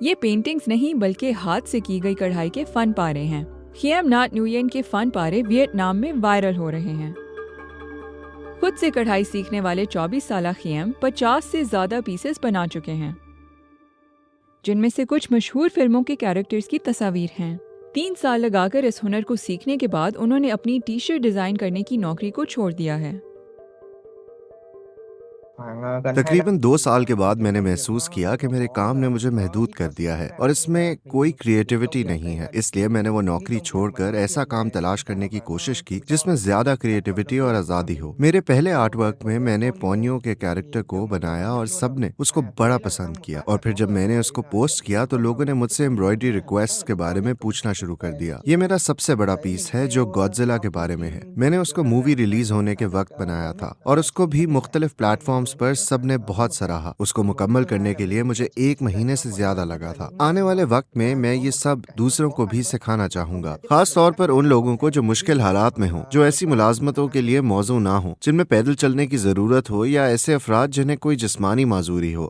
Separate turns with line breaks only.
ये पेंटिंग्स नहीं बल्कि हाथ से की गई कढ़ाई के फन पारे हैं। खियाम नाट नुयेन के फन पारे वियतनाम में वायरल हो रहे हैं। खुद से कढ़ाई सीखने वाले 24 साल खियाम 50 से ज्यादा पीसेस बना चुके हैं, जिनमें से कुछ मशहूर फिल्मों के कैरेक्टर्स की तस्वीर हैं। 3 साल लगाकर इस हुनर को सीखने के बाद उन्होंने अपनी टी शर्ट डिजाइन करने की नौकरी को छोड़ दिया है।
तकरीबन 2 साल के बाद मैंने महसूस किया कि मेरे काम ने मुझे महदूद कर दिया है और इसमें कोई क्रिएटिविटी नहीं है। इसलिए मैंने वो नौकरी छोड़कर ऐसा काम तलाश करने की कोशिश की जिसमें ज्यादा क्रिएटिविटी और आज़ादी हो। मेरे पहले आर्ट वर्क में मैंने पोनियो के कैरेक्टर को बनाया और सबने उसको बड़ा पसंद किया। और फिर जब मैंने उसको पोस्ट किया तो लोगों ने मुझसे एम्ब्रॉयडरी रिक्वेस्ट के बारे में पूछना शुरू कर दिया। ये मेरा सबसे बड़ा पीस है जो गॉडजिला के बारे में है। मैंने उसको मूवी रिलीज होने के वक्त बनाया था और उसको भी मुख्तलिफ प्लेटफॉर्म्स पर सबने बहुत सराहा। उसको मुकम्मल करने के लिए मुझे 1 महीने से ज्यादा लगा था। आने वाले वक्त में मैं ये सब दूसरों को भी सिखाना चाहूंगा, खास तौर पर उन लोगों को जो मुश्किल हालात में हो, जो ऐसी मुलाजमतों के लिए मौजू ना हो जिनमें पैदल चलने की जरूरत हो, या ऐसे अफराद जिन्हें कोई जिस्मानी माजूरी हो।